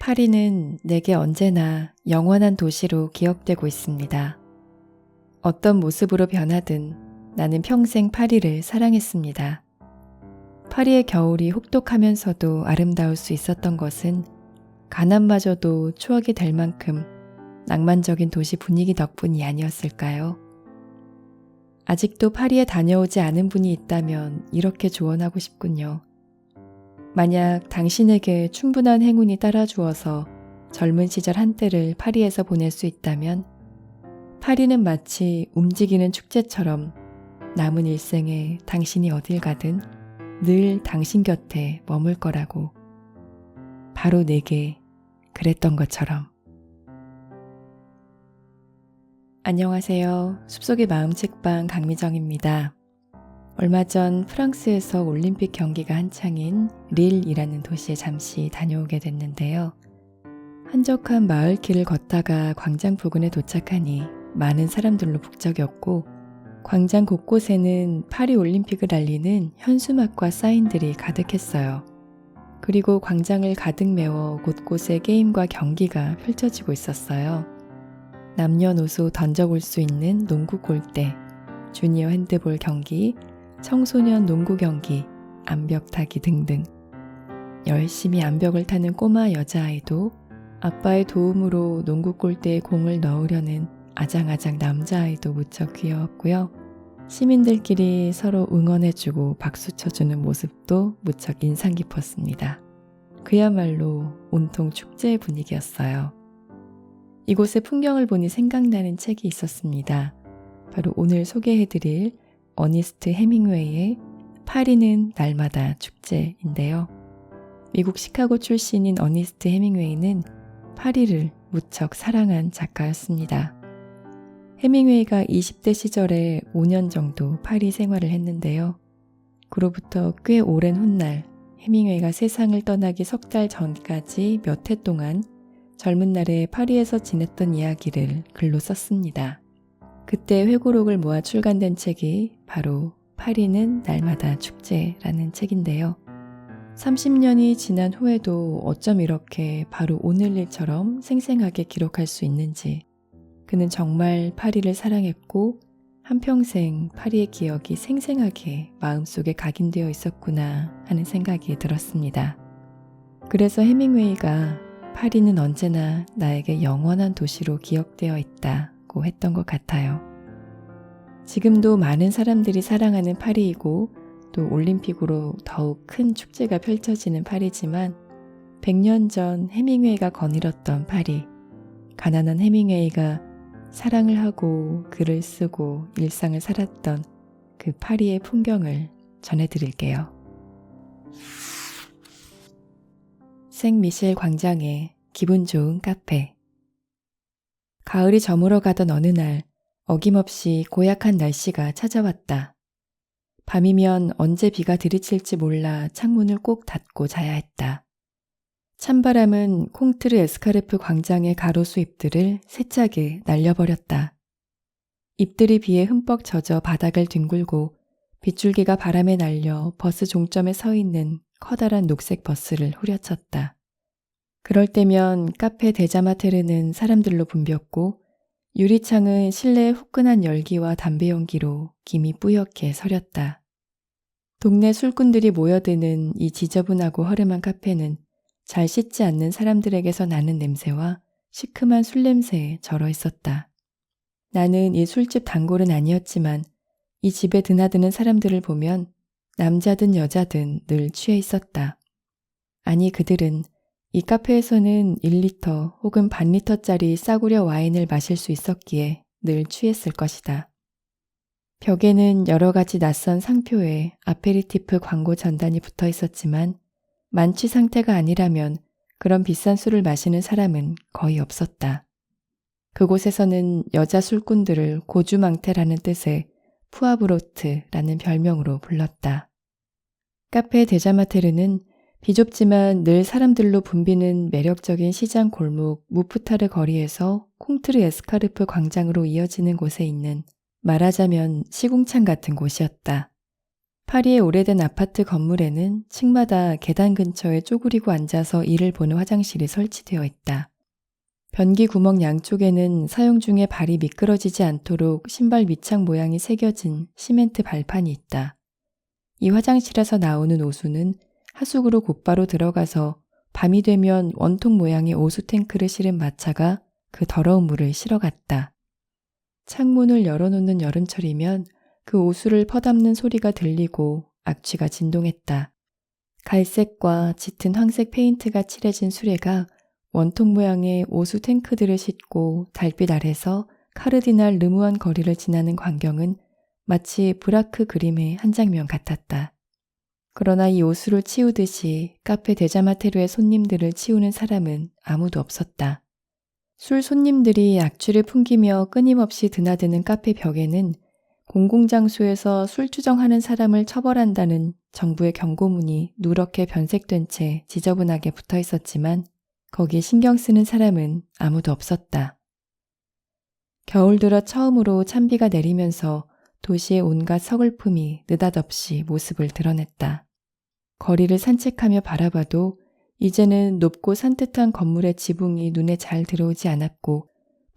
파리는 내게 언제나 영원한 도시로 기억되고 있습니다. 어떤 모습으로 변하든 나는 평생 파리를 사랑했습니다. 파리의 겨울이 혹독하면서도 아름다울 수 있었던 것은 가난마저도 추억이 될 만큼 낭만적인 도시 분위기 덕분이 아니었을까요? 아직도 파리에 다녀오지 않은 분이 있다면 이렇게 조언하고 싶군요. 만약 당신에게 충분한 행운이 따라주어서 젊은 시절 한때를 파리에서 보낼 수 있다면 파리는 마치 움직이는 축제처럼 남은 일생에 당신이 어딜 가든 늘 당신 곁에 머물 거라고. 바로 내게 그랬던 것처럼. 안녕하세요. 숲속의 마음 책방 강미정입니다. 얼마 전 프랑스에서 올림픽 경기가 한창인 릴이라는 도시에 잠시 다녀오게 됐는데요. 한적한 마을길을 걷다가 광장 부근에 도착하니 많은 사람들로 북적였고 광장 곳곳에는 파리 올림픽을 알리는 현수막과 사인들이 가득했어요. 그리고 광장을 가득 메워 곳곳에 게임과 경기가 펼쳐지고 있었어요. 남녀노소 던져볼 수 있는 농구 골대, 주니어 핸드볼 경기, 청소년 농구 경기, 암벽 타기 등등. 열심히 암벽을 타는 꼬마 여자아이도 아빠의 도움으로 농구 골대에 공을 넣으려는 아장아장 남자아이도 무척 귀여웠고요. 시민들끼리 서로 응원해주고 박수 쳐주는 모습도 무척 인상 깊었습니다. 그야말로 온통 축제의 분위기였어요. 이곳의 풍경을 보니 생각나는 책이 있었습니다. 바로 오늘 소개해드릴 어니스트 해밍웨이의 파리는 날마다 축제인데요. 미국 시카고 출신인 어니스트 해밍웨이는 파리를 무척 사랑한 작가였습니다. 해밍웨이가 20대 시절에 5년 정도 파리 생활을 했는데요. 그로부터 꽤 오랜 훗날 해밍웨이가 세상을 떠나기 석 달 전까지 몇 해 동안 젊은 날에 파리에서 지냈던 이야기를 글로 썼습니다. 그때 회고록을 모아 출간된 책이 바로 파리는 날마다 축제라는 책인데요. 30년이 지난 후에도 어쩜 이렇게 바로 오늘 일처럼 생생하게 기록할 수 있는지, 그는 정말 파리를 사랑했고 한평생 파리의 기억이 생생하게 마음속에 각인되어 있었구나 하는 생각이 들었습니다. 그래서 해밍웨이가 파리는 언제나 나에게 영원한 도시로 기억되어 있다고 했던 것 같아요. 지금도 많은 사람들이 사랑하는 파리이고 또 올림픽으로 더욱 큰 축제가 펼쳐지는 파리지만 100년 전 해밍웨이가 거닐었던 파리, 가난한 해밍웨이가 사랑을 하고 글을 쓰고 일상을 살았던 그 파리의 풍경을 전해드릴게요. 생미셸 광장의 기분 좋은 카페. 가을이 저물어 가던 어느 날 어김없이 고약한 날씨가 찾아왔다. 밤이면 언제 비가 들이칠지 몰라 창문을 꼭 닫고 자야 했다. 찬바람은 콩트르 에스카르프 광장의 가로수 잎들을 세차게 날려버렸다. 잎들이 비에 흠뻑 젖어 바닥을 뒹굴고 빗줄기가 바람에 날려 버스 종점에 서 있는 커다란 녹색 버스를 후려쳤다. 그럴 때면 카페 데자마테르는 사람들로 붐볐고 유리창은 실내의 후끈한 열기와 담배 연기로 김이 뿌옇게 서렸다. 동네 술꾼들이 모여드는 이 지저분하고 허름한 카페는 잘 씻지 않는 사람들에게서 나는 냄새와 시큼한 술 냄새에 절어 있었다. 나는 이 술집 단골은 아니었지만 이 집에 드나드는 사람들을 보면 남자든 여자든 늘 취해 있었다. 아니 그들은 이 카페에서는 1리터 혹은 반 리터짜리 싸구려 와인을 마실 수 있었기에 늘 취했을 것이다. 벽에는 여러 가지 낯선 상표에 아페리티프 광고 전단이 붙어 있었지만 만취 상태가 아니라면 그런 비싼 술을 마시는 사람은 거의 없었다. 그곳에서는 여자 술꾼들을 고주망태라는 뜻의 푸아브로트라는 별명으로 불렀다. 카페 데자마테르는 비좁지만 늘 사람들로 붐비는 매력적인 시장 골목 무프타르 거리에서 콩트르 에스카르프 광장으로 이어지는 곳에 있는 말하자면 시궁창 같은 곳이었다. 파리의 오래된 아파트 건물에는 층마다 계단 근처에 쪼그리고 앉아서 일을 보는 화장실이 설치되어 있다. 변기 구멍 양쪽에는 사용 중에 발이 미끄러지지 않도록 신발 밑창 모양이 새겨진 시멘트 발판이 있다. 이 화장실에서 나오는 오수는 하수구로 곧바로 들어가서 밤이 되면 원통 모양의 오수 탱크를 실은 마차가 그 더러운 물을 실어갔다. 창문을 열어놓는 여름철이면 그 오수를 퍼담는 소리가 들리고 악취가 진동했다. 갈색과 짙은 황색 페인트가 칠해진 수레가 원통 모양의 오수 탱크들을 싣고 달빛 아래서 카르디날 르무안 거리를 지나는 광경은 마치 브라크 그림의 한 장면 같았다. 그러나 이 오수를 치우듯이 카페 데자마테르의 손님들을 치우는 사람은 아무도 없었다. 술 손님들이 악취를 풍기며 끊임없이 드나드는 카페 벽에는 공공장소에서 술 주정하는 사람을 처벌한다는 정부의 경고문이 누렇게 변색된 채 지저분하게 붙어 있었지만 거기에 신경 쓰는 사람은 아무도 없었다. 겨울 들어 처음으로 찬비가 내리면서 도시의 온갖 서글픔이 느닷없이 모습을 드러냈다. 거리를 산책하며 바라봐도 이제는 높고 산뜻한 건물의 지붕이 눈에 잘 들어오지 않았고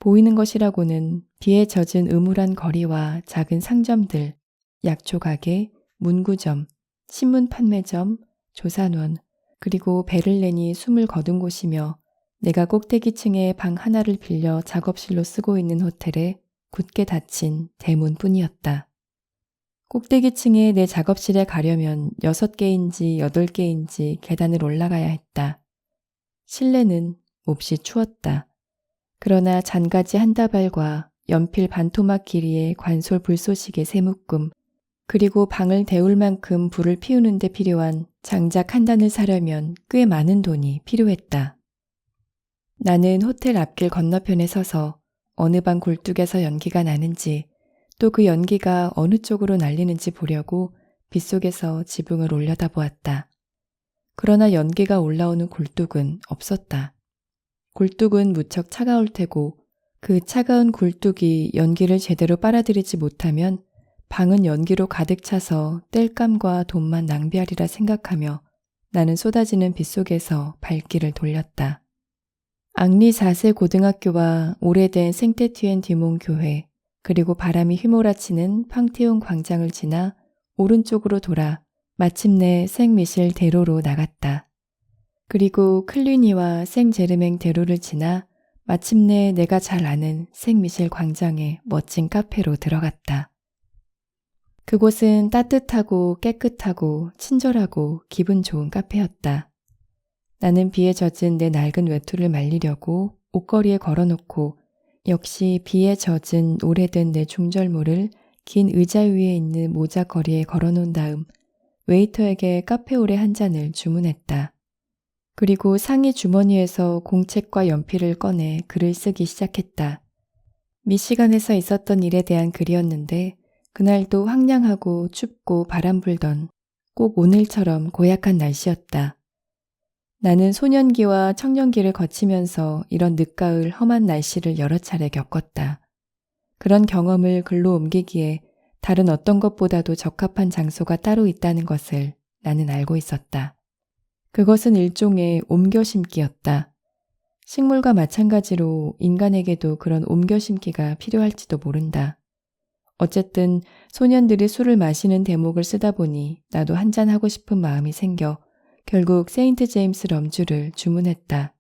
보이는 것이라고는 비에 젖은 음울한 거리와 작은 상점들, 약초가게, 문구점, 신문 판매점, 조산원, 그리고 베를렌이 숨을 거둔 곳이며 내가 꼭대기층에 방 하나를 빌려 작업실로 쓰고 있는 호텔에 굳게 닫힌 대문뿐이었다. 꼭대기층에 내 작업실에 가려면 6개인지 8개인지 계단을 올라가야 했다. 실내는 몹시 추웠다. 그러나 잔가지 한 다발과 연필 반토막 길이의 관솔 불쏘시개 3묶음, 그리고 방을 데울 만큼 불을 피우는 데 필요한 장작 한 단을 사려면 꽤 많은 돈이 필요했다. 나는 호텔 앞길 건너편에 서서 어느 방 굴뚝에서 연기가 나는지 또 그 연기가 어느 쪽으로 날리는지 보려고 빗속에서 지붕을 올려다보았다. 그러나 연기가 올라오는 굴뚝은 없었다. 굴뚝은 무척 차가울 테고 그 차가운 굴뚝이 연기를 제대로 빨아들이지 못하면 방은 연기로 가득 차서 땔감과 돈만 낭비하리라 생각하며 나는 쏟아지는 빗속에서 발길을 돌렸다. 앙리 4세 고등학교와 오래된 생테티엔 디몽 교회, 그리고 바람이 휘몰아치는 팡테온 광장을 지나 오른쪽으로 돌아 마침내 생미셸 대로로 나갔다. 그리고 클리니와 생제르맹 대로를 지나 마침내 내가 잘 아는 생미셸 광장의 멋진 카페로 들어갔다. 그곳은 따뜻하고 깨끗하고 친절하고 기분 좋은 카페였다. 나는 비에 젖은 내 낡은 외투를 말리려고 옷걸이에 걸어놓고 역시 비에 젖은 오래된 내 중절모를 긴 의자 위에 있는 모자걸이에 걸어놓은 다음 웨이터에게 카페오레 한 잔을 주문했다. 그리고 상의 주머니에서 공책과 연필을 꺼내 글을 쓰기 시작했다. 미시간에서 있었던 일에 대한 글이었는데 그날도 황량하고 춥고 바람 불던 꼭 오늘처럼 고약한 날씨였다. 나는 소년기와 청년기를 거치면서 이런 늦가을 험한 날씨를 여러 차례 겪었다. 그런 경험을 글로 옮기기에 다른 어떤 것보다도 적합한 장소가 따로 있다는 것을 나는 알고 있었다. 그것은 일종의 옮겨심기였다. 식물과 마찬가지로 인간에게도 그런 옮겨심기가 필요할지도 모른다. 어쨌든 소년들이 술을 마시는 대목을 쓰다 보니 나도 한잔 하고 싶은 마음이 생겨 결국 세인트 제임스 럼주를 주문했다.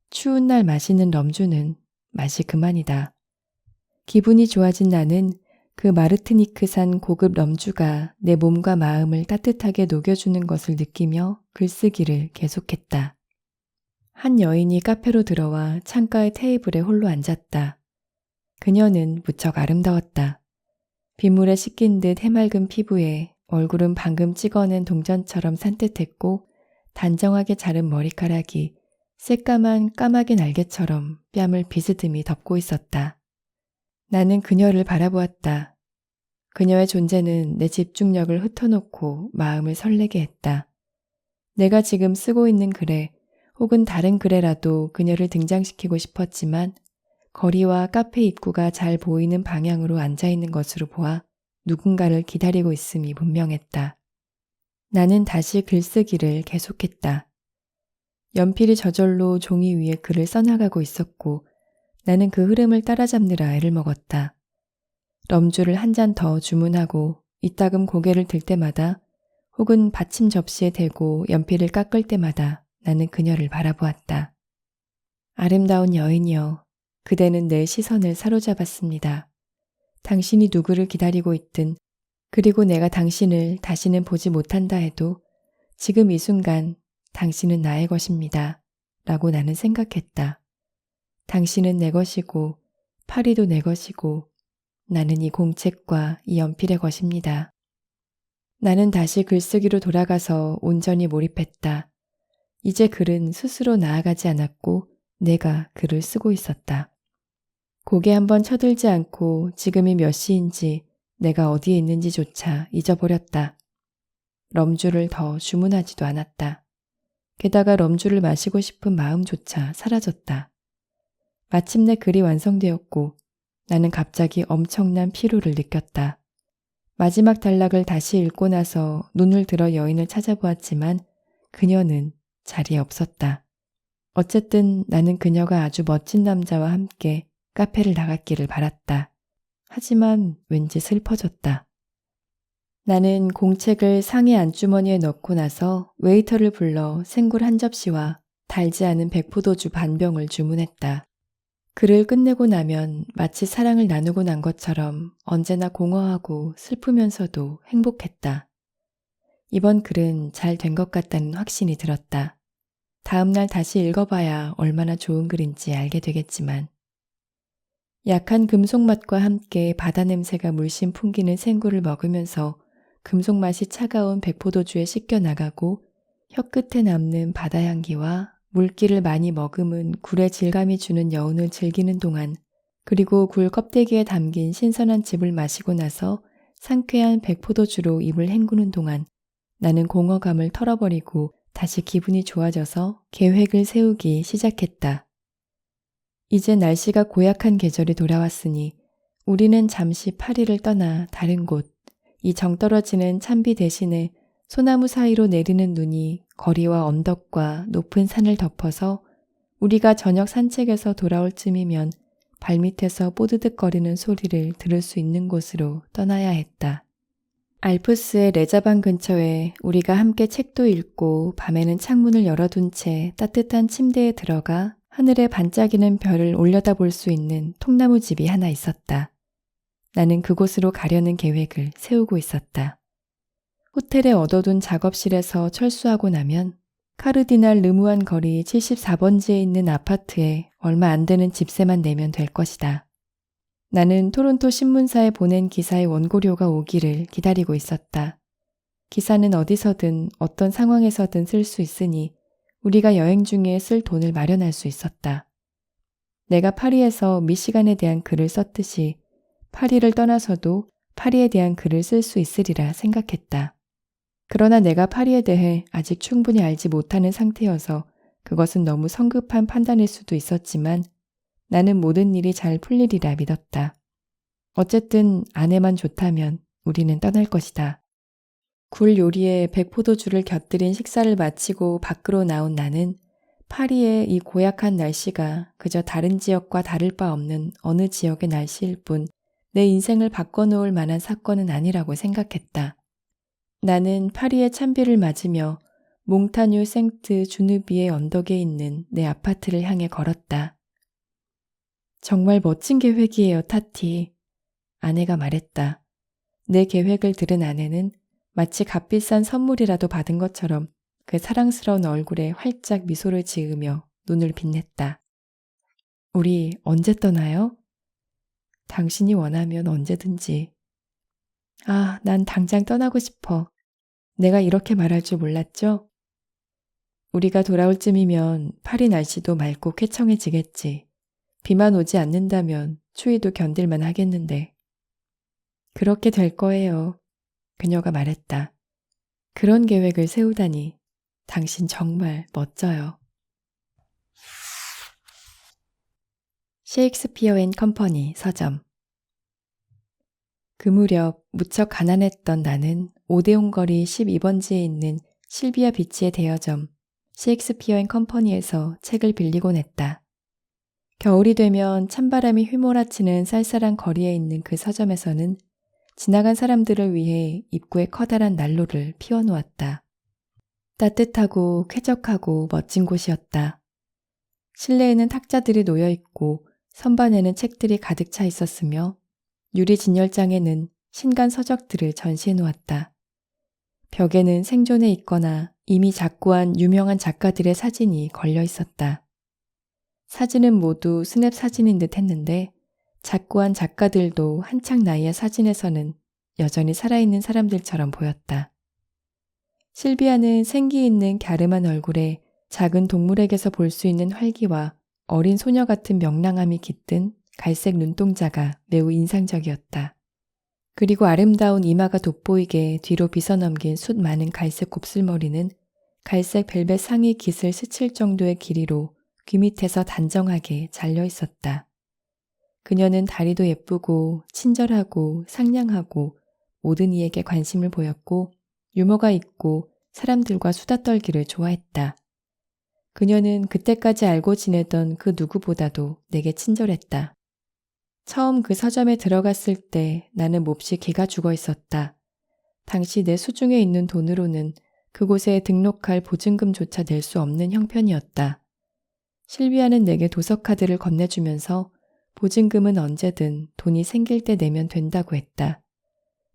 추운 날 마시는 럼주는 맛이 그만이다. 기분이 좋아진 나는 그 마르티니크산 고급 럼주가 내 몸과 마음을 따뜻하게 녹여주는 것을 느끼며 글쓰기를 계속했다. 한 여인이 카페로 들어와 창가의 테이블에 홀로 앉았다. 그녀는 무척 아름다웠다. 빗물에 씻긴 듯 해맑은 피부에 얼굴은 방금 찍어낸 동전처럼 산뜻했고 단정하게 자른 머리카락이 새까만 까마귀 날개처럼 뺨을 비스듬히 덮고 있었다. 나는 그녀를 바라보았다. 그녀의 존재는 내 집중력을 흩어놓고 마음을 설레게 했다. 내가 지금 쓰고 있는 글에 혹은 다른 글에라도 그녀를 등장시키고 싶었지만 거리와 카페 입구가 잘 보이는 방향으로 앉아있는 것으로 보아 누군가를 기다리고 있음이 분명했다. 나는 다시 글쓰기를 계속했다. 연필이 저절로 종이 위에 글을 써나가고 있었고 나는 그 흐름을 따라잡느라 애를 먹었다. 럼주를 한 잔 더 주문하고 이따금 고개를 들 때마다 혹은 받침 접시에 대고 연필을 깎을 때마다 나는 그녀를 바라보았다. 아름다운 여인이여, 그대는 내 시선을 사로잡았습니다. 당신이 누구를 기다리고 있든 그리고 내가 당신을 다시는 보지 못한다 해도 지금 이 순간 당신은 나의 것입니다. 라고 나는 생각했다. 당신은 내 것이고 파리도 내 것이고 나는 이 공책과 이 연필의 것입니다. 나는 다시 글쓰기로 돌아가서 온전히 몰입했다. 이제 글은 스스로 나아가지 않았고 내가 글을 쓰고 있었다. 고개 한번 쳐들지 않고 지금이 몇 시인지 내가 어디에 있는지조차 잊어버렸다. 럼주를 더 주문하지도 않았다. 게다가 럼주를 마시고 싶은 마음조차 사라졌다. 마침내 글이 완성되었고 나는 갑자기 엄청난 피로를 느꼈다. 마지막 단락을 다시 읽고 나서 눈을 들어 여인을 찾아보았지만 그녀는 자리에 없었다. 어쨌든 나는 그녀가 아주 멋진 남자와 함께 카페를 나갔기를 바랐다. 하지만 왠지 슬퍼졌다. 나는 공책을 상의 안주머니에 넣고 나서 웨이터를 불러 생굴 한 접시와 달지 않은 백포도주 반병을 주문했다. 글을 끝내고 나면 마치 사랑을 나누고 난 것처럼 언제나 공허하고 슬프면서도 행복했다. 이번 글은 잘 된 것 같다는 확신이 들었다. 다음날 다시 읽어봐야 얼마나 좋은 글인지 알게 되겠지만 약한 금속 맛과 함께 바다 냄새가 물씬 풍기는 생굴을 먹으면서 금속 맛이 차가운 백포도주에 씻겨 나가고 혀끝에 남는 바다 향기와 물기를 많이 머금은 굴의 질감이 주는 여운을 즐기는 동안 그리고 굴 껍데기에 담긴 신선한 즙을 마시고 나서 상쾌한 백포도주로 입을 헹구는 동안 나는 공허감을 털어버리고 다시 기분이 좋아져서 계획을 세우기 시작했다. 이제 날씨가 고약한 계절이 돌아왔으니 우리는 잠시 파리를 떠나 다른 곳, 이 정떨어지는 찬비 대신에 소나무 사이로 내리는 눈이 거리와 언덕과 높은 산을 덮어서 우리가 저녁 산책에서 돌아올 쯤이면 발밑에서 뽀드득거리는 소리를 들을 수 있는 곳으로 떠나야 했다. 알프스의 레자방 근처에 우리가 함께 책도 읽고 밤에는 창문을 열어둔 채 따뜻한 침대에 들어가 하늘에 반짝이는 별을 올려다볼 수 있는 통나무 집이 하나 있었다. 나는 그곳으로 가려는 계획을 세우고 있었다. 호텔에 얻어둔 작업실에서 철수하고 나면 카르디날 르무안 거리 74번지에 있는 아파트에 얼마 안 되는 집세만 내면 될 것이다. 나는 토론토 신문사에 보낸 기사의 원고료가 오기를 기다리고 있었다. 기사는 어디서든 어떤 상황에서든 쓸 수 있으니 우리가 여행 중에 쓸 돈을 마련할 수 있었다. 내가 파리에서 미시간에 대한 글을 썼듯이 파리를 떠나서도 파리에 대한 글을 쓸 수 있으리라 생각했다. 그러나 내가 파리에 대해 아직 충분히 알지 못하는 상태여서 그것은 너무 성급한 판단일 수도 있었지만 나는 모든 일이 잘 풀리리라 믿었다. 어쨌든 아내만 좋다면 우리는 떠날 것이다. 굴 요리에 백포도주를 곁들인 식사를 마치고 밖으로 나온 나는 파리의 이 고약한 날씨가 그저 다른 지역과 다를 바 없는 어느 지역의 날씨일 뿐 내 인생을 바꿔놓을 만한 사건은 아니라고 생각했다. 나는 파리의 찬비를 맞으며 몽타뉴 생트 주누비의 언덕에 있는 내 아파트를 향해 걸었다. 정말 멋진 계획이에요, 타티. 아내가 말했다. 내 계획을 들은 아내는 마치 값비싼 선물이라도 받은 것처럼 그 사랑스러운 얼굴에 활짝 미소를 지으며 눈을 빛냈다. 우리 언제 떠나요? 당신이 원하면 언제든지. 아, 난 당장 떠나고 싶어. 내가 이렇게 말할 줄 몰랐죠? 우리가 돌아올 쯤이면 파리 날씨도 맑고 쾌청해지겠지. 비만 오지 않는다면 추위도 견딜만 하겠는데. 그렇게 될 거예요. 그녀가 말했다. 그런 계획을 세우다니 당신 정말 멋져요. 셰익스피어 앤 컴퍼니 서점. 그 무렵 무척 가난했던 나는 오데온 거리 12번지에 있는 실비아 비치의 대여점 셰익스피어 앤 컴퍼니에서 책을 빌리곤 했다. 겨울이 되면 찬바람이 휘몰아치는 쌀쌀한 거리에 있는 그 서점에서는 지나간 사람들을 위해 입구에 커다란 난로를 피워놓았다. 따뜻하고 쾌적하고 멋진 곳이었다. 실내에는 탁자들이 놓여있고 선반에는 책들이 가득 차 있었으며 유리 진열장에는 신간 서적들을 전시해 놓았다. 벽에는 생존해 있거나 이미 작고한 유명한 작가들의 사진이 걸려 있었다. 사진은 모두 스냅 사진인 듯 했는데 작고한 작가들도 한창 나이의 사진에서는 여전히 살아있는 사람들처럼 보였다. 실비아는 생기 있는 갸름한 얼굴에 작은 동물에게서 볼 수 있는 활기와 어린 소녀 같은 명랑함이 깃든 갈색 눈동자가 매우 인상적이었다. 그리고 아름다운 이마가 돋보이게 뒤로 빗어넘긴 숱 많은 갈색 곱슬머리는 갈색 벨벳 상의 깃을 스칠 정도의 길이로 귀 밑에서 단정하게 잘려 있었다. 그녀는 다리도 예쁘고 친절하고 상냥하고 모든 이에게 관심을 보였고 유머가 있고 사람들과 수다 떨기를 좋아했다. 그녀는 그때까지 알고 지내던 그 누구보다도 내게 친절했다. 처음 그 서점에 들어갔을 때 나는 몹시 기가 죽어 있었다. 당시 내 수중에 있는 돈으로는 그곳에 등록할 보증금조차 낼 수 없는 형편이었다. 실비아는 내게 도서카드를 건네주면서 보증금은 언제든 돈이 생길 때 내면 된다고 했다.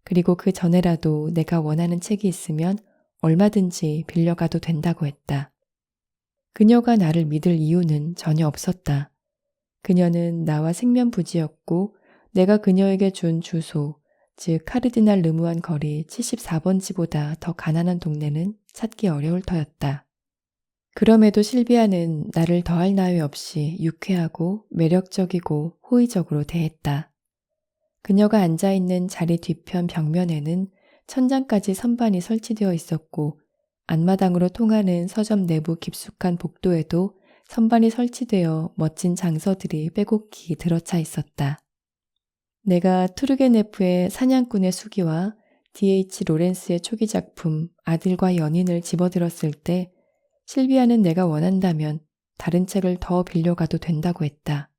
그리고 그 전에라도 내가 원하는 책이 있으면 얼마든지 빌려가도 된다고 했다. 그녀가 나를 믿을 이유는 전혀 없었다. 그녀는 나와 생면부지였고 내가 그녀에게 준 주소, 즉 카르디날 르무안 거리 74번지보다 더 가난한 동네는 찾기 어려울 터였다. 그럼에도 실비아는 나를 더할 나위 없이 유쾌하고 매력적이고 호의적으로 대했다. 그녀가 앉아있는 자리 뒤편 벽면에는 천장까지 선반이 설치되어 있었고 안마당으로 통하는 서점 내부 깊숙한 복도에도 선반이 설치되어 멋진 장서들이 빼곡히 들어차 있었다. 내가 투르게네프의 사냥꾼의 수기와 D.H. 로렌스의 초기 작품 아들과 연인을 집어들었을 때 실비아는 내가 원한다면 다른 책을 더 빌려가도 된다고 했다.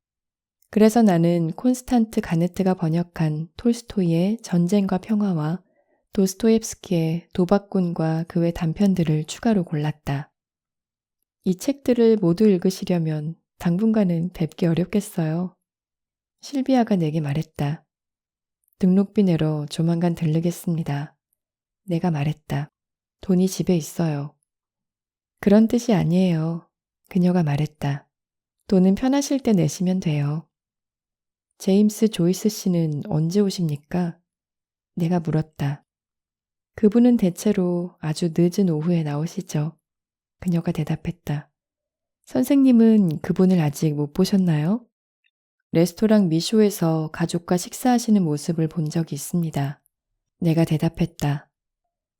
그래서 나는 콘스탄트 가네트가 번역한 톨스토이의 전쟁과 평화와 도스토옙스키의 도박꾼과 그 외 단편들을 추가로 골랐다. 이 책들을 모두 읽으시려면 당분간은 뵙기 어렵겠어요. 실비아가 내게 말했다. 등록비 내러 조만간 들르겠습니다. 내가 말했다. 돈이 집에 있어요. 그런 뜻이 아니에요. 그녀가 말했다. 돈은 편하실 때 내시면 돼요. 제임스 조이스 씨는 언제 오십니까? 내가 물었다. 그분은 대체로 아주 늦은 오후에 나오시죠. 그녀가 대답했다. 선생님은 그분을 아직 못 보셨나요? 레스토랑 미쇼에서 가족과 식사하시는 모습을 본 적이 있습니다. 내가 대답했다.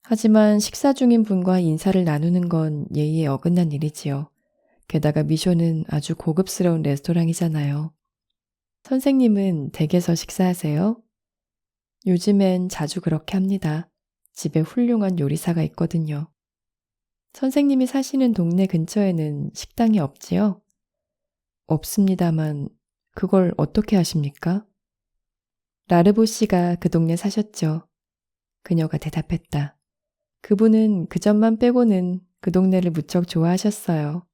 하지만 식사 중인 분과 인사를 나누는 건 예의에 어긋난 일이지요. 게다가 미쇼는 아주 고급스러운 레스토랑이잖아요. 선생님은 댁에서 식사하세요? 요즘엔 자주 그렇게 합니다. 집에 훌륭한 요리사가 있거든요. 선생님이 사시는 동네 근처에는 식당이 없지요? 없습니다만 그걸 어떻게 하십니까? 라르보 씨가 그 동네 사셨죠. 그녀가 대답했다. 그분은 그 점만 빼고는 그 동네를 무척 좋아하셨어요.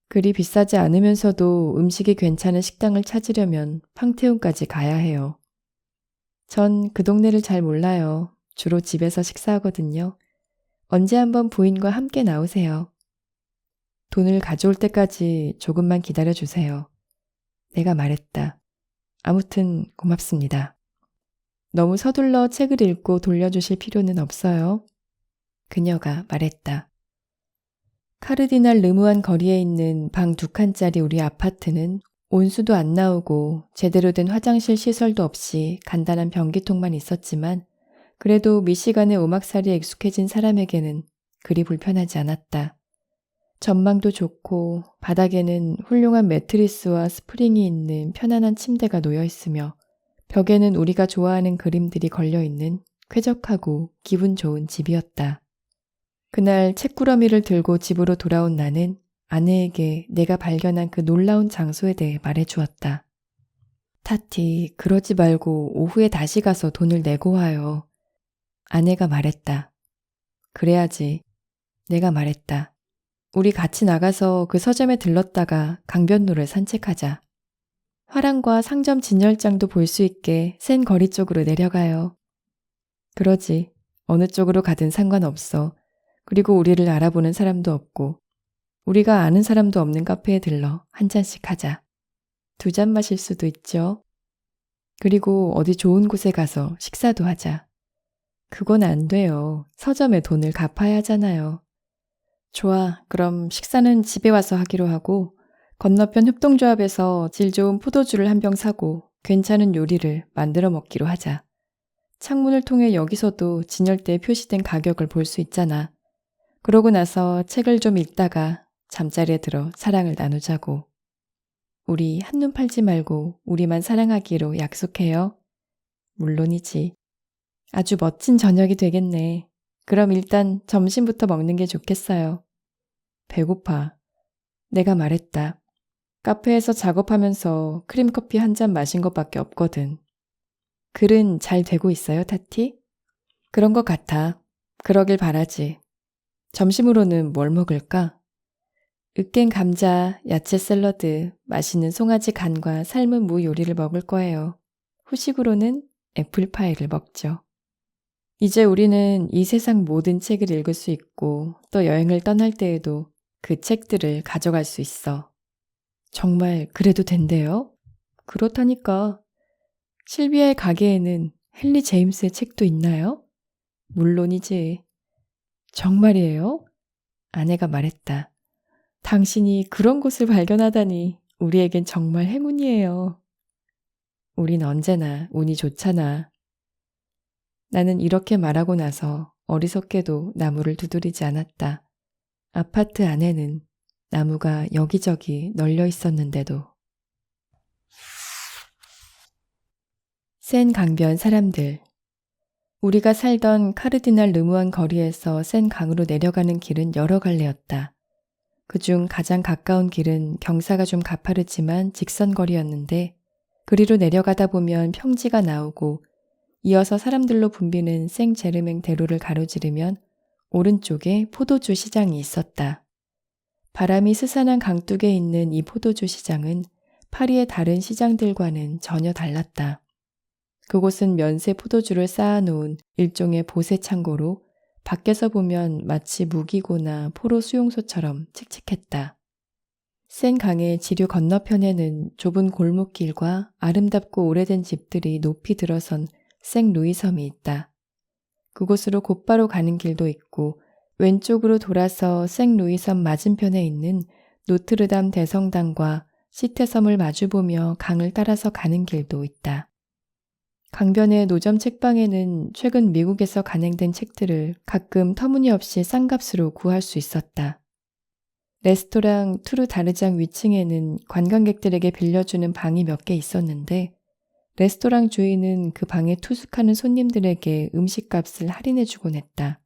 그리 비싸지 않으면서도 음식이 괜찮은 식당을 찾으려면 팡테온까지 가야 해요. 전 그 동네를 잘 몰라요. 주로 집에서 식사하거든요. 언제 한번 부인과 함께 나오세요. 돈을 가져올 때까지 조금만 기다려주세요. 내가 말했다. 아무튼 고맙습니다. 너무 서둘러 책을 읽고 돌려주실 필요는 없어요. 그녀가 말했다. 카르디날 르무안 거리에 있는 방 2칸짜리 우리 아파트는 온수도 안 나오고 제대로 된 화장실 시설도 없이 간단한 변기통만 있었지만 그래도 미시간의 오막살이에 익숙해진 사람에게는 그리 불편하지 않았다. 전망도 좋고 바닥에는 훌륭한 매트리스와 스프링이 있는 편안한 침대가 놓여 있으며 벽에는 우리가 좋아하는 그림들이 걸려있는 쾌적하고 기분 좋은 집이었다. 그날 책꾸러미를 들고 집으로 돌아온 나는 아내에게 내가 발견한 그 놀라운 장소에 대해 말해주었다. 타티, 그러지 말고 오후에 다시 가서 돈을 내고 와요. 아내가 말했다. 그래야지. 내가 말했다. 우리 같이 나가서 그 서점에 들렀다가 강변로를 산책하자. 화랑과 상점 진열장도 볼 수 있게 센 거리 쪽으로 내려가요. 그러지. 어느 쪽으로 가든 상관없어. 그리고 우리를 알아보는 사람도 없고 우리가 아는 사람도 없는 카페에 들러 한 잔씩 하자. 2잔 마실 수도 있죠. 그리고 어디 좋은 곳에 가서 식사도 하자. 그건 안 돼요. 서점에 돈을 갚아야 하잖아요. 좋아. 그럼 식사는 집에 와서 하기로 하고 건너편 협동조합에서 질 좋은 포도주를 한 병 사고 괜찮은 요리를 만들어 먹기로 하자. 창문을 통해 여기서도 진열대에 표시된 가격을 볼 수 있잖아. 그러고 나서 책을 좀 읽다가 잠자리에 들어 사랑을 나누자고. 우리 한눈 팔지 말고 우리만 사랑하기로 약속해요. 물론이지. 아주 멋진 저녁이 되겠네. 그럼 일단 점심부터 먹는 게 좋겠어요. 배고파. 내가 말했다. 카페에서 작업하면서 크림커피 한 잔 마신 것밖에 없거든. 글은 잘 되고 있어요, 타티? 그런 것 같아. 그러길 바라지. 점심으로는 뭘 먹을까? 으깬 감자, 야채 샐러드, 맛있는 송아지 간과 삶은 무 요리를 먹을 거예요. 후식으로는 애플파이를 먹죠. 이제 우리는 이 세상 모든 책을 읽을 수 있고 또 여행을 떠날 때에도 그 책들을 가져갈 수 있어. 정말 그래도 된대요? 그렇다니까. 실비아의 가게에는 헨리 제임스의 책도 있나요? 물론이지. 정말이에요? 아내가 말했다. 당신이 그런 곳을 발견하다니 우리에겐 정말 행운이에요. 우린 언제나 운이 좋잖아. 나는 이렇게 말하고 나서 어리석게도 나무를 두드리지 않았다. 아파트 안에는 나무가 여기저기 널려 있었는데도. 센 강변 사람들. 우리가 살던 카르디날 르무안 거리에서 센 강으로 내려가는 길은 여러 갈래였다. 그중 가장 가까운 길은 경사가 좀 가파르지만 직선거리였는데 그리로 내려가다 보면 평지가 나오고 이어서 사람들로 붐비는 생제르맹 대로를 가로지르면 오른쪽에 포도주 시장이 있었다. 바람이 스산한 강둑에 있는 이 포도주 시장은 파리의 다른 시장들과는 전혀 달랐다. 그곳은 면세 포도주를 쌓아놓은 일종의 보세 창고로 밖에서 보면 마치 무기고나 포로 수용소처럼 칙칙했다. 센 강의 지류 건너편에는 좁은 골목길과 아름답고 오래된 집들이 높이 들어선 생루이 섬이 있다. 그곳으로 곧바로 가는 길도 있고 왼쪽으로 돌아서 생루이 섬 맞은편에 있는 노트르담 대성당과 시테섬을 마주보며 강을 따라서 가는 길도 있다. 강변의 노점 책방에는 최근 미국에서 간행된 책들을 가끔 터무니없이 싼 값으로 구할 수 있었다. 레스토랑 투르 다르장 위층에는 관광객들에게 빌려주는 방이 몇 개 있었는데 레스토랑 주인은 그 방에 투숙하는 손님들에게 음식값을 할인해주곤 했다.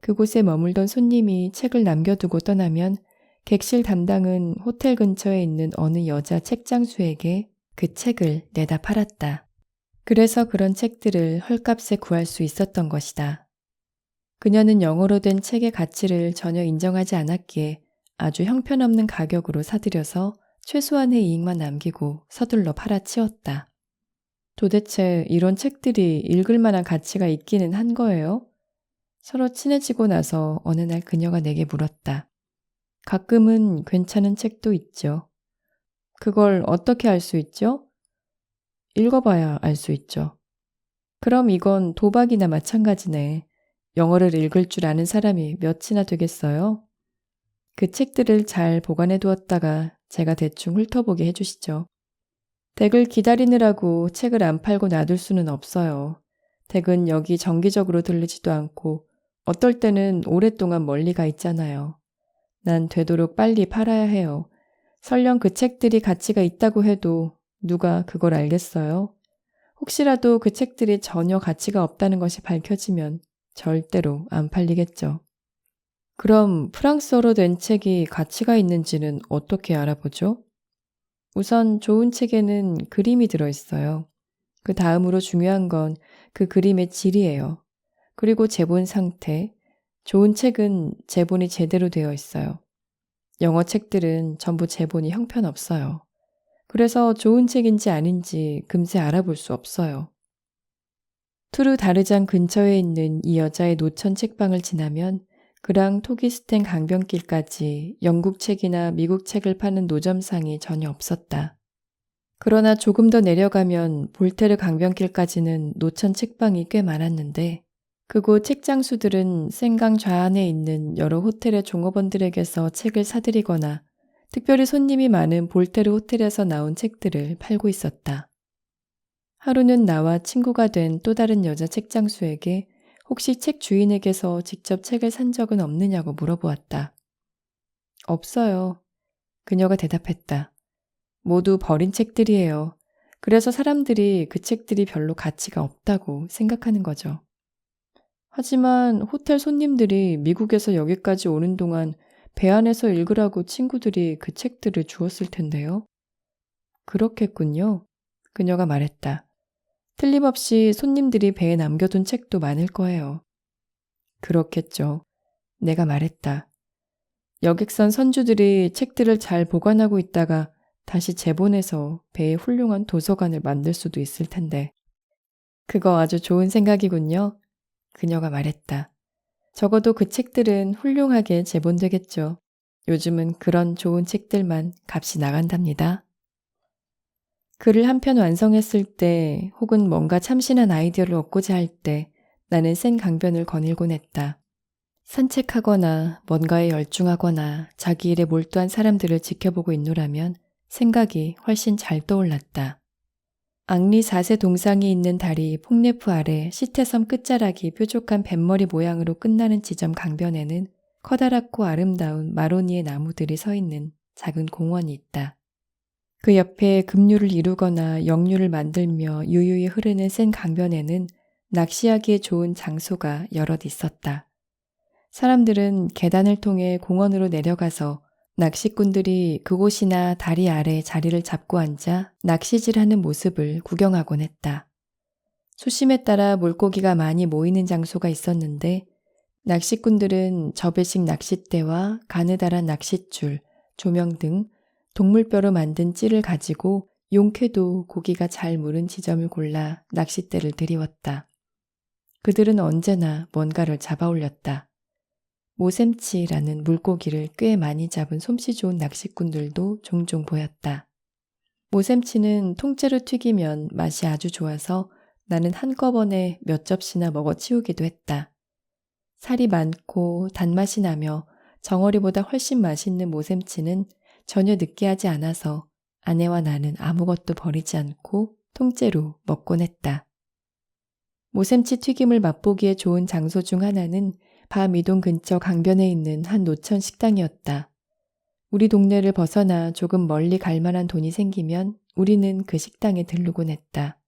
그곳에 머물던 손님이 책을 남겨두고 떠나면 객실 담당은 호텔 근처에 있는 어느 여자 책장수에게 그 책을 내다 팔았다. 그래서 그런 책들을 헐값에 구할 수 있었던 것이다. 그녀는 영어로 된 책의 가치를 전혀 인정하지 않았기에 아주 형편없는 가격으로 사들여서 최소한의 이익만 남기고 서둘러 팔아치웠다. 도대체 이런 책들이 읽을 만한 가치가 있기는 한 거예요? 서로 친해지고 나서 어느 날 그녀가 내게 물었다. 가끔은 괜찮은 책도 있죠. 그걸 어떻게 알 수 있죠? 읽어봐야 알 수 있죠. 그럼 이건 도박이나 마찬가지네. 영어를 읽을 줄 아는 사람이 몇이나 되겠어요? 그 책들을 잘 보관해 두었다가 제가 대충 훑어보게 해주시죠. 댁을 기다리느라고 책을 안 팔고 놔둘 수는 없어요. 댁은 여기 정기적으로 들르지도 않고 어떨 때는 오랫동안 멀리 가 있잖아요. 난 되도록 빨리 팔아야 해요. 설령 그 책들이 가치가 있다고 해도 누가 그걸 알겠어요? 혹시라도 그 책들이 전혀 가치가 없다는 것이 밝혀지면 절대로 안 팔리겠죠. 그럼 프랑스어로 된 책이 가치가 있는지는 어떻게 알아보죠? 우선 좋은 책에는 그림이 들어있어요. 그 다음으로 중요한 건 그 그림의 질이에요. 그리고 제본 상태. 좋은 책은 제본이 제대로 되어 있어요. 영어 책들은 전부 제본이 형편없어요. 그래서 좋은 책인지 아닌지 금세 알아볼 수 없어요. 투르 다르장 근처에 있는 이 여자의 노천 책방을 지나면 그랑 토기스텐 강변길까지 영국 책이나 미국 책을 파는 노점상이 전혀 없었다. 그러나 조금 더 내려가면 볼테르 강변길까지는 노천 책방이 꽤 많았는데 그곳 책장수들은 센강 좌안에 있는 여러 호텔의 종업원들에게서 책을 사들이거나 특별히 손님이 많은 볼테르 호텔에서 나온 책들을 팔고 있었다. 하루는 나와 친구가 된 또 다른 여자 책장수에게 혹시 책 주인에게서 직접 책을 산 적은 없느냐고 물어보았다. 없어요. 그녀가 대답했다. 모두 버린 책들이에요. 그래서 사람들이 그 책들이 별로 가치가 없다고 생각하는 거죠. 하지만 호텔 손님들이 미국에서 여기까지 오는 동안 배 안에서 읽으라고 친구들이 그 책들을 주었을 텐데요. 그렇겠군요. 그녀가 말했다. 틀림없이 손님들이 배에 남겨둔 책도 많을 거예요. 그렇겠죠. 내가 말했다. 여객선 선주들이 책들을 잘 보관하고 있다가 다시 재본해서 배에 훌륭한 도서관을 만들 수도 있을 텐데. 그거 아주 좋은 생각이군요. 그녀가 말했다. 적어도 그 책들은 훌륭하게 재본되겠죠. 요즘은 그런 좋은 책들만 값이 나간답니다. 글을 한 편 완성했을 때 혹은 뭔가 참신한 아이디어를 얻고자 할 때 나는 센 강변을 거닐곤 했다. 산책하거나 뭔가에 열중하거나 자기 일에 몰두한 사람들을 지켜보고 있노라면 생각이 훨씬 잘 떠올랐다. 앙리 4세 동상이 있는 다리 폭네프 아래 시태섬 끝자락이 뾰족한 뱃머리 모양으로 끝나는 지점 강변에는 커다랗고 아름다운 마로니의 나무들이 서 있는 작은 공원이 있다. 그 옆에 급류를 이루거나 역류를 만들며 유유히 흐르는 센 강변에는 낚시하기에 좋은 장소가 여럿 있었다. 사람들은 계단을 통해 공원으로 내려가서 낚시꾼들이 그곳이나 다리 아래 자리를 잡고 앉아 낚시질하는 모습을 구경하곤 했다. 수심에 따라 물고기가 많이 모이는 장소가 있었는데 낚시꾼들은 접이식 낚싯대와 가느다란 낚싯줄, 조명 등 동물뼈로 만든 찌를 가지고 용쾌도 고기가 잘 무른 지점을 골라 낚싯대를 들이웠다. 그들은 언제나 뭔가를 잡아 올렸다. 모샘치라는 물고기를 꽤 많이 잡은 솜씨 좋은 낚시꾼들도 종종 보였다. 모샘치는 통째로 튀기면 맛이 아주 좋아서 나는 한꺼번에 몇 접시나 먹어 치우기도 했다. 살이 많고 단맛이 나며 정어리보다 훨씬 맛있는 모샘치는 전혀 느끼하지 않아서 아내와 나는 아무것도 버리지 않고 통째로 먹곤 했다. 모샘치 튀김을 맛보기에 좋은 장소 중 하나는 밤이동 근처 강변에 있는 한 노천 식당이었다. 우리 동네를 벗어나 조금 멀리 갈 만한 돈이 생기면 우리는 그 식당에 들르곤 했다.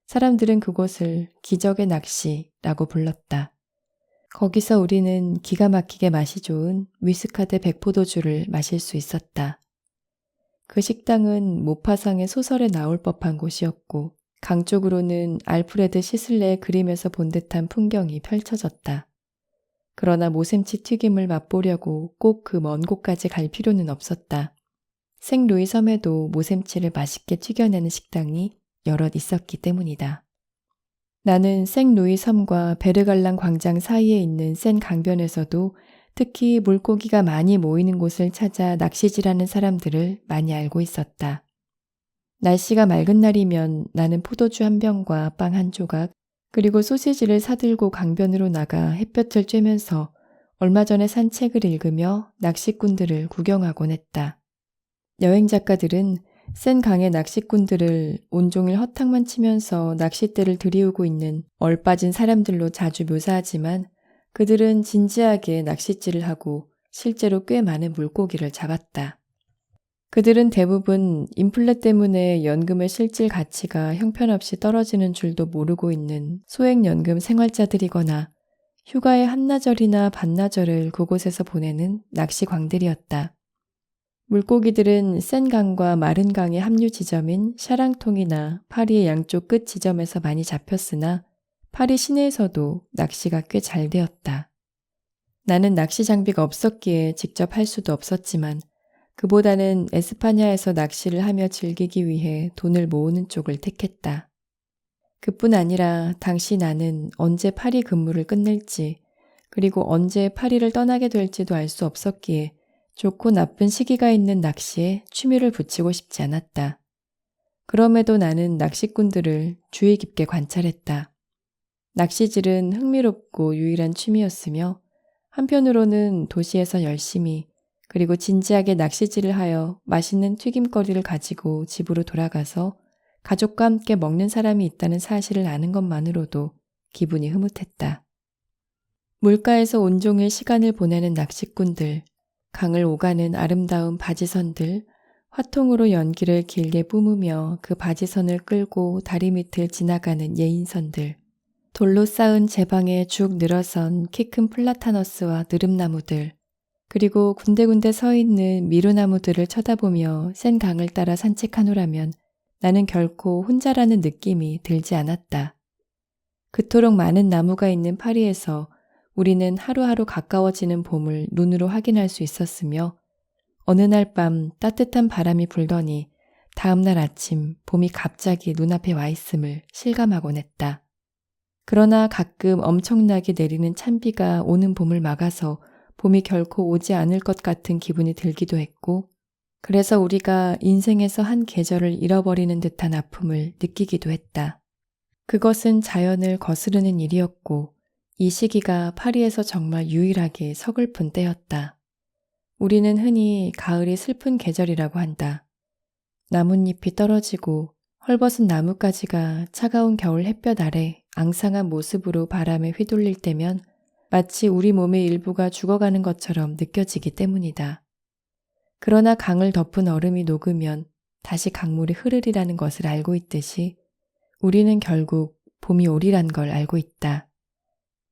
사람들은 그곳을 기적의 낚시라고 불렀다. 거기서 우리는 기가 막히게 맛이 좋은 위스카드 백포도주를 마실 수 있었다. 그 식당은 모파상의 소설에 나올 법한 곳이었고 강 쪽으로는 알프레드 시슬레의 그림에서 본 듯한 풍경이 펼쳐졌다. 그러나 모샘치 튀김을 맛보려고 꼭 그 먼 곳까지 갈 필요는 없었다. 생루이 섬에도 모샘치를 맛있게 튀겨내는 식당이 여럿 있었기 때문이다. 나는 생루이 섬과 베르갈랑 광장 사이에 있는 센 강변에서도 특히 물고기가 많이 모이는 곳을 찾아 낚시질하는 사람들을 많이 알고 있었다. 날씨가 맑은 날이면 나는 포도주 한 병과 빵 한 조각, 그리고 소시지를 사들고 강변으로 나가 햇볕을 쬐면서 얼마 전에 산 책을 읽으며 낚시꾼들을 구경하곤 했다. 여행 작가들은 센 강의 낚시꾼들을 온종일 허탕만 치면서 낚싯대를 들이우고 있는 얼빠진 사람들로 자주 묘사하지만 그들은 진지하게 낚싯질을 하고 실제로 꽤 많은 물고기를 잡았다. 그들은 대부분 인플레 때문에 연금의 실질 가치가 형편없이 떨어지는 줄도 모르고 있는 소액연금 생활자들이거나 휴가의 한나절이나 반나절을 그곳에서 보내는 낚시광들이었다. 물고기들은 센 강과 마른 강의 합류 지점인 샤랑통이나 파리의 양쪽 끝 지점에서 많이 잡혔으나 파리 시내에서도 낚시가 꽤 잘 되었다. 나는 낚시 장비가 없었기에 직접 할 수도 없었지만 그보다는 에스파냐에서 낚시를 하며 즐기기 위해 돈을 모으는 쪽을 택했다. 그뿐 아니라 당시 나는 언제 파리 근무를 끝낼지 그리고 언제 파리를 떠나게 될지도 알 수 없었기에 좋고 나쁜 시기가 있는 낚시에 취미를 붙이고 싶지 않았다. 그럼에도 나는 낚시꾼들을 주의 깊게 관찰했다. 낚시질은 흥미롭고 유일한 취미였으며 한편으로는 도시에서 열심히 그리고 진지하게 낚시질을 하여 맛있는 튀김거리를 가지고 집으로 돌아가서 가족과 함께 먹는 사람이 있다는 사실을 아는 것만으로도 기분이 흐뭇했다. 물가에서 온종일 시간을 보내는 낚시꾼들, 강을 오가는 아름다운 바지선들, 화통으로 연기를 길게 뿜으며 그 바지선을 끌고 다리 밑을 지나가는 예인선들, 돌로 쌓은 제방에 쭉 늘어선 키 큰 플라타너스와 느릅나무들, 그리고 군데군데 서 있는 미루나무들을 쳐다보며 센 강을 따라 산책하노라면 나는 결코 혼자라는 느낌이 들지 않았다. 그토록 많은 나무가 있는 파리에서 우리는 하루하루 가까워지는 봄을 눈으로 확인할 수 있었으며 어느 날 밤 따뜻한 바람이 불더니 다음 날 아침 봄이 갑자기 눈앞에 와 있음을 실감하곤 했다. 그러나 가끔 엄청나게 내리는 찬비가 오는 봄을 막아서 봄이 결코 오지 않을 것 같은 기분이 들기도 했고 그래서 우리가 인생에서 한 계절을 잃어버리는 듯한 아픔을 느끼기도 했다. 그것은 자연을 거스르는 일이었고 이 시기가 파리에서 정말 유일하게 서글픈 때였다. 우리는 흔히 가을이 슬픈 계절이라고 한다. 나뭇잎이 떨어지고 헐벗은 나뭇가지가 차가운 겨울 햇볕 아래 앙상한 모습으로 바람에 휘둘릴 때면 마치 우리 몸의 일부가 죽어가는 것처럼 느껴지기 때문이다. 그러나 강을 덮은 얼음이 녹으면 다시 강물이 흐르리라는 것을 알고 있듯이 우리는 결국 봄이 오리란 걸 알고 있다.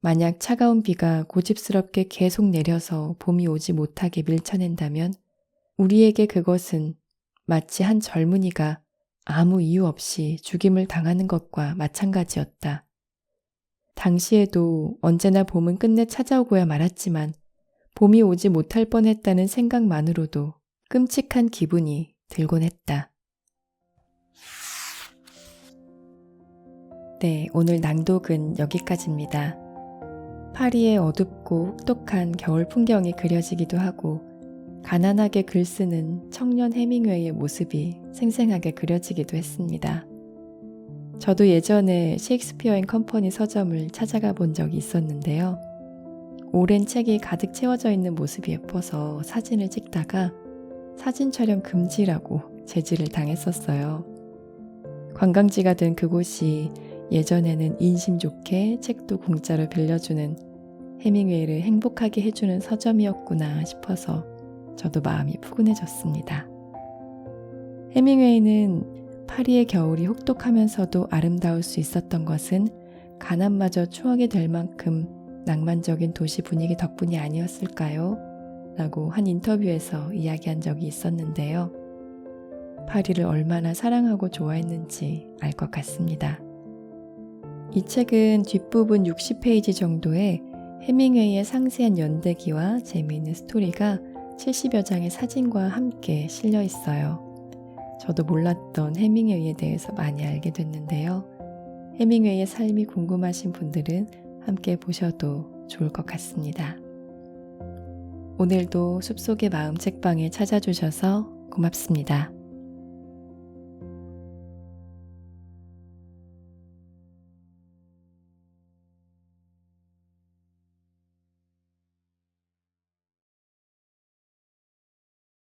만약 차가운 비가 고집스럽게 계속 내려서 봄이 오지 못하게 밀쳐낸다면 우리에게 그것은 마치 한 젊은이가 아무 이유 없이 죽임을 당하는 것과 마찬가지였다. 당시에도 언제나 봄은 끝내 찾아오고야 말았지만 봄이 오지 못할 뻔했다는 생각만으로도 끔찍한 기분이 들곤 했다. 네, 오늘 낭독은 여기까지입니다. 파리의 어둡고 혹독한 겨울 풍경이 그려지기도 하고 가난하게 글 쓰는 청년 해밍웨이의 모습이 생생하게 그려지기도 했습니다. 저도 예전에 셰익스피어 앤 컴퍼니 서점을 찾아가 본 적이 있었는데요. 오랜 책이 가득 채워져 있는 모습이 예뻐서 사진을 찍다가 사진 촬영 금지라고 제지를 당했었어요. 관광지가 된 그곳이 예전에는 인심 좋게 책도 공짜로 빌려주는 해밍웨이를 행복하게 해주는 서점이었구나 싶어서 저도 마음이 푸근해졌습니다. 해밍웨이는 파리의 겨울이 혹독하면서도 아름다울 수 있었던 것은 가난마저 추억이 될 만큼 낭만적인 도시 분위기 덕분이 아니었을까요? 라고 한 인터뷰에서 이야기한 적이 있었는데요. 파리를 얼마나 사랑하고 좋아했는지 알 것 같습니다. 이 책은 뒷부분 60페이지 정도의 해밍웨이의 상세한 연대기와 재미있는 스토리가 70여 장의 사진과 함께 실려 있어요. 저도 몰랐던 해밍웨이에 대해서 많이 알게 됐는데요. 해밍웨이의 삶이 궁금하신 분들은 함께 보셔도 좋을 것 같습니다. 오늘도 숲속의 마음 책방에 찾아주셔서 고맙습니다.